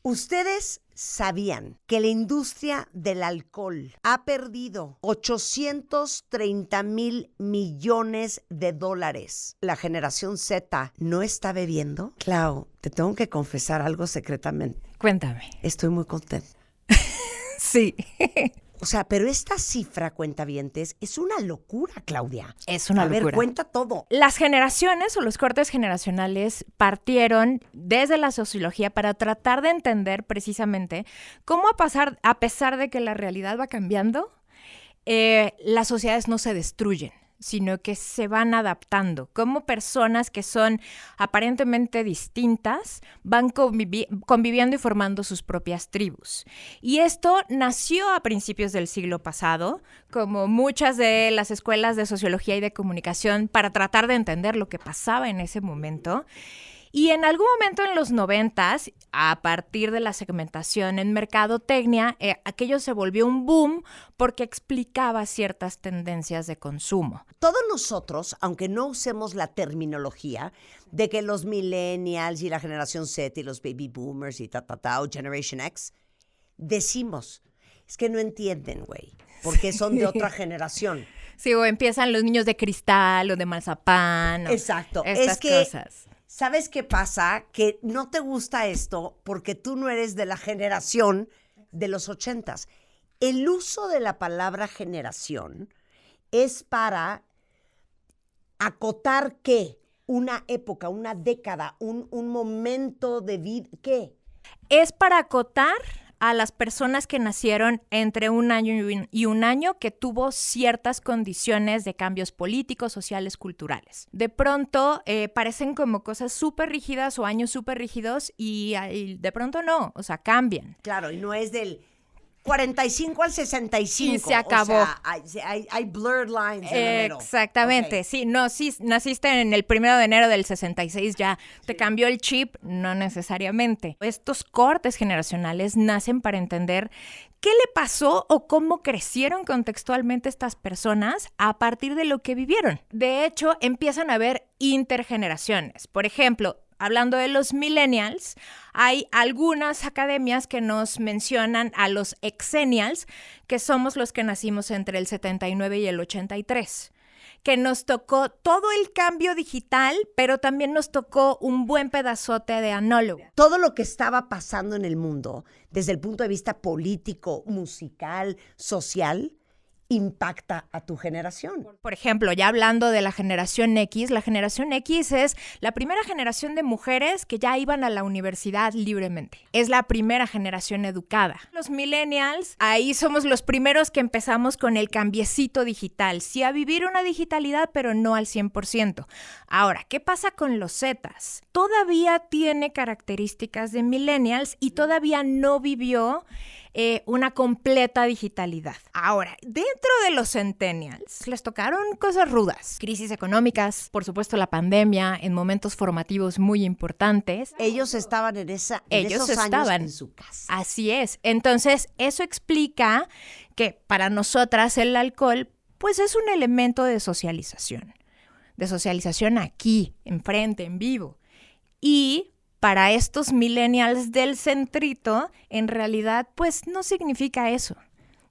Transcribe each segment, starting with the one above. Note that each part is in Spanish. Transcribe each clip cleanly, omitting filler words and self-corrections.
¿Ustedes sabían que la industria del alcohol ha perdido 830 millones de dólares? La generación Z no está bebiendo. Clau, te tengo que confesar algo secretamente. Cuéntame. Estoy muy contenta. Sí. O sea, pero esta cifra, cuentavientes, es una locura, Claudia. Es una locura. A ver, cuenta todo. Las generaciones o los cortes generacionales partieron desde la sociología para tratar de entender precisamente cómo a pesar de que la realidad va cambiando, las sociedades no se destruyen, sino que se van adaptando. Como personas que son aparentemente distintas van conviviendo y formando sus propias tribus. Y esto nació a principios del siglo pasado, como muchas de las escuelas de sociología y de comunicación, para tratar de entender lo que pasaba en ese momento. Y en algún momento en los 90s, a partir de la segmentación en mercadotecnia, aquello se volvió un boom porque explicaba ciertas tendencias de consumo. Todos nosotros, aunque no usemos la terminología de que los millennials y la generación Z y los baby boomers y o Generation X, decimos, es que no entienden, güey, porque son de otra generación. Sí, o empiezan los niños de cristal o de mazapán. Exacto. Estas cosas. ¿Sabes qué pasa? Que no te gusta esto porque tú no eres de la generación de los 80s. El uso de la palabra generación es para acotar ¿qué? Una época, una década, un momento de vida. ¿Qué? Es para acotar a las personas que nacieron entre un año y un año que tuvo ciertas condiciones de cambios políticos, sociales, culturales. De pronto parecen como cosas súper rígidas o años súper rígidos y de pronto no, o sea, cambian. Claro, y no es del 45 al 65. Y se acabó. O sea, hay blurred lines en el medio. Exactamente, okay. Sí, no, si naciste en el 1 de enero del 66 ya te cambió el chip, no necesariamente. Estos cortes generacionales nacen para entender qué le pasó o cómo crecieron contextualmente estas personas a partir de lo que vivieron. De hecho, empiezan a haber intergeneraciones. Por ejemplo, hablando de los millennials, hay algunas academias que nos mencionan a los exennials, que somos los que nacimos entre el 79 y el 83, que nos tocó todo el cambio digital, pero también nos tocó un buen pedazote de análogo. Todo lo que estaba pasando en el mundo, desde el punto de vista político, musical, social, impacta a tu generación. Por ejemplo, ya hablando de la generación X es la primera generación de mujeres que ya iban a la universidad libremente. Es la primera generación educada. Los millennials, ahí somos los primeros que empezamos con el cambiecito digital. Sí a vivir una digitalidad, pero no al 100%. Ahora, ¿qué pasa con los Zetas? Todavía tiene características de millennials y todavía no vivió una completa digitalidad. Ahora, dentro de los centennials les tocaron cosas rudas, crisis económicas, por supuesto la pandemia, en momentos formativos muy importantes. Ellos estaban en esos años en su casa. Así es. Entonces, eso explica que para nosotras el alcohol, pues es un elemento de socialización aquí, enfrente, en vivo. Y para estos millennials del centrito, en realidad, pues no significa eso.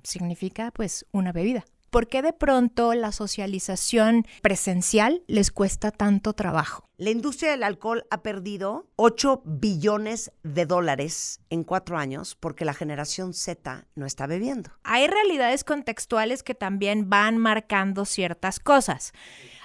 Significa, pues, una bebida. ¿Por qué de pronto la socialización presencial les cuesta tanto trabajo? La industria del alcohol ha perdido 8 billones de dólares en 4 años porque la generación Z no está bebiendo. Hay realidades contextuales que también van marcando ciertas cosas.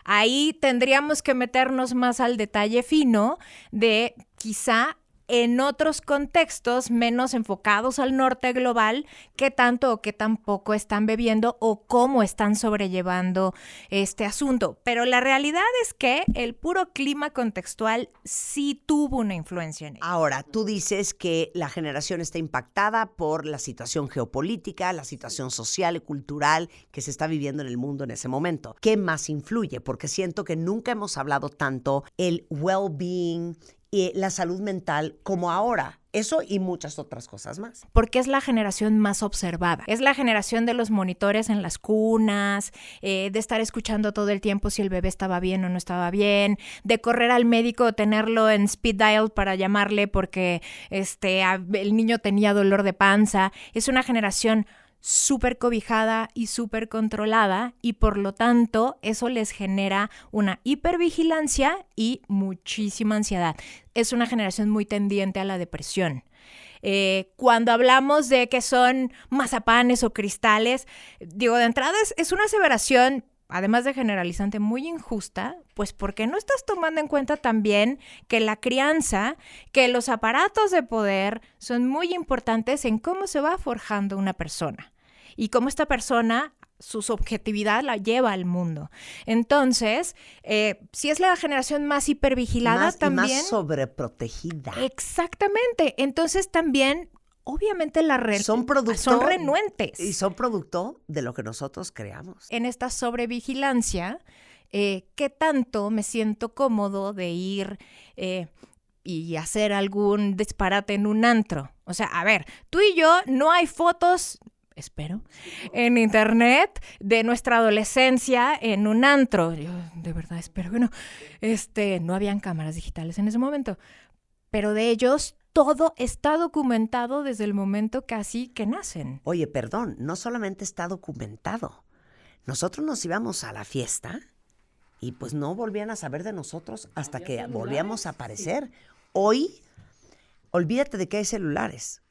Ahí tendríamos que meternos más al detalle fino de quizá en otros contextos menos enfocados al norte global, qué tanto o qué tan poco están bebiendo o cómo están sobrellevando este asunto. Pero la realidad es que el puro clima contextual sí tuvo una influencia en ello. Ahora, tú dices que la generación está impactada por la situación geopolítica, la situación social y cultural que se está viviendo en el mundo en ese momento. ¿Qué más influye? Porque siento que nunca hemos hablado tanto el well-being y la salud mental como ahora. Eso y muchas otras cosas más. Porque es la generación más observada. Es la generación de los monitores en las cunas, de estar escuchando todo el tiempo si el bebé estaba bien o no estaba bien, de correr al médico, tenerlo en speed dial para llamarle porque el niño tenía dolor de panza. Es una generación súper cobijada y súper controlada y por lo tanto eso les genera una hipervigilancia y muchísima ansiedad. Es una generación muy tendiente a la depresión. Cuando hablamos de que son mazapanes o cristales, digo, de entrada es una aseveración, además de generalizante, muy injusta, pues porque no estás tomando en cuenta también que la crianza, que los aparatos de poder son muy importantes en cómo se va forjando una persona y cómo esta persona, su subjetividad la lleva al mundo. Entonces, si es la generación más hipervigilada también... Y más sobreprotegida. Exactamente. Entonces también, obviamente, son renuentes. Y son producto de lo que nosotros creamos. En esta sobrevigilancia, ¿qué tanto me siento cómodo de ir y hacer algún disparate en un antro? O sea, a ver, tú y yo no hay fotos... espero, en internet de nuestra adolescencia en un antro. Yo de verdad espero que no. No habían cámaras digitales en ese momento. Pero de ellos todo está documentado desde el momento casi que nacen. Oye, perdón, no solamente está documentado. Nosotros nos íbamos a la fiesta y pues no volvían a saber de nosotros hasta que volvíamos a aparecer. Sí. Hoy, olvídate de que hay celulares.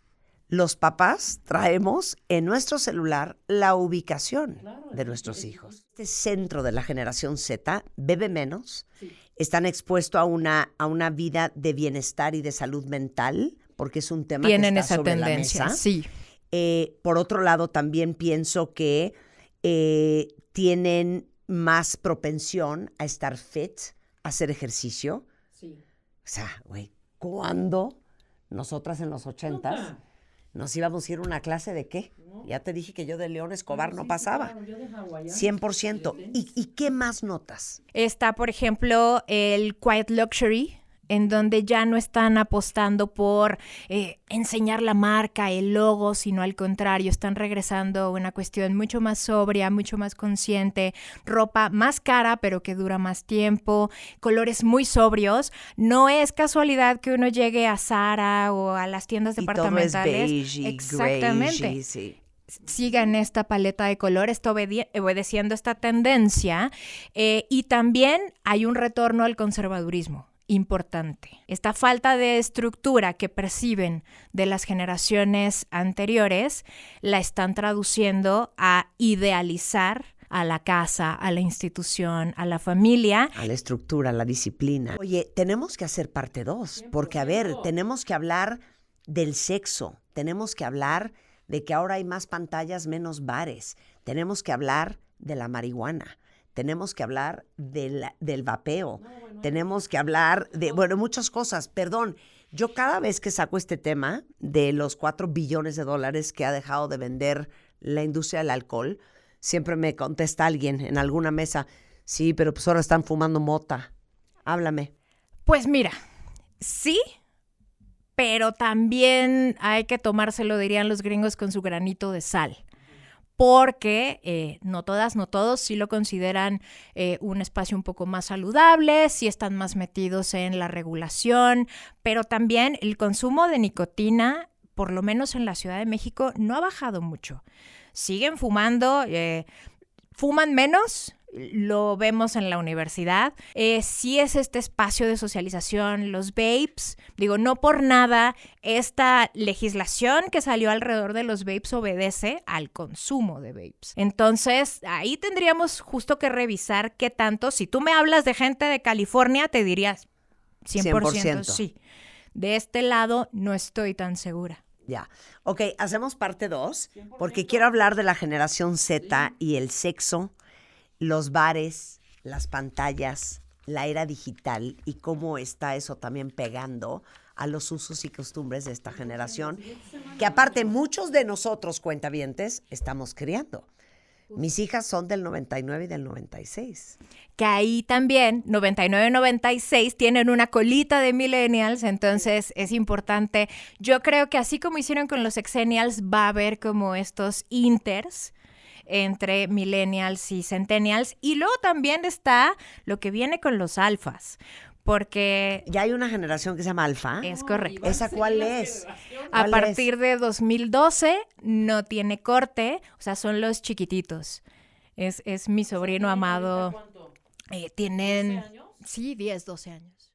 Los papás traemos en nuestro celular la ubicación de nuestros hijos. Este centro de la generación Z bebe menos, están expuestos a una vida de bienestar y de salud mental, porque es un tema que está sobre la mesa. Sí. Por otro lado, también pienso que tienen más propensión a estar fit, a hacer ejercicio. Sí. O sea, güey, ¿cuándo nosotras en los 80s nos íbamos a ir a una clase de qué? No. Ya te dije que yo de León Escobar no pasaba. Claro, yo de Hawaiian. 100%. ¿Y qué más notas? Está, por ejemplo, el quiet luxury, en donde ya no están apostando por enseñar la marca, el logo, sino al contrario, están regresando a una cuestión mucho más sobria, mucho más consciente, ropa más cara pero que dura más tiempo, colores muy sobrios. No es casualidad que uno llegue a Zara o a las tiendas departamentales. Todo es beige, exactamente. Grey, sí. Sigan esta paleta de colores, está obedeciendo esta tendencia, y también hay un retorno al conservadurismo. Importante. Esta falta de estructura que perciben de las generaciones anteriores la están traduciendo a idealizar a la casa, a la institución, a la familia. A la estructura, a la disciplina. Oye, tenemos que hacer parte 2, porque a ver, tenemos que hablar del sexo, tenemos que hablar de que ahora hay más pantallas, menos bares, tenemos que hablar de la marihuana. Tenemos que hablar del vapeo, tenemos que hablar de, muchas cosas. Perdón, yo cada vez que saco este tema de los $4 billones que ha dejado de vender la industria del alcohol, siempre me contesta alguien en alguna mesa, sí, pero pues ahora están fumando mota. Háblame. Pues mira, sí, pero también hay que tomárselo, dirían los gringos, con su granito de sal. Porque no todas, no todos sí lo consideran un espacio un poco más saludable, sí están más metidos en la regulación, pero también el consumo de nicotina, por lo menos en la Ciudad de México, no ha bajado mucho. Siguen fumando, fuman menos, lo vemos en la universidad. Sí es este espacio de socialización, los vapes. Digo, no por nada esta legislación que salió alrededor de los vapes obedece al consumo de vapes. Entonces, ahí tendríamos justo que revisar qué tanto. Si tú me hablas de gente de California, te dirías 100% sí. De este lado no estoy tan segura. Ya. Ok, hacemos parte 2, porque quiero hablar de la generación Z y el sexo, los bares, las pantallas, la era digital y cómo está eso también pegando a los usos y costumbres de esta generación, que aparte muchos de nosotros, cuentavientes, estamos criando. Mis hijas son del 99 y del 96. Que ahí también 99-96 tienen una colita de millennials, entonces es importante. Yo creo que así como hicieron con los exennials, va a haber como estos inters entre millennials y centennials. Y luego también está lo que viene con los alfas, porque... ¿Ya hay una generación que se llama alfa? Es correcto. ¿Esa cuál es? A partir de 2012 no tiene corte, o sea, son los chiquititos. Es mi sobrino amado. Tienen, 12 años. sí, 10, 12 años.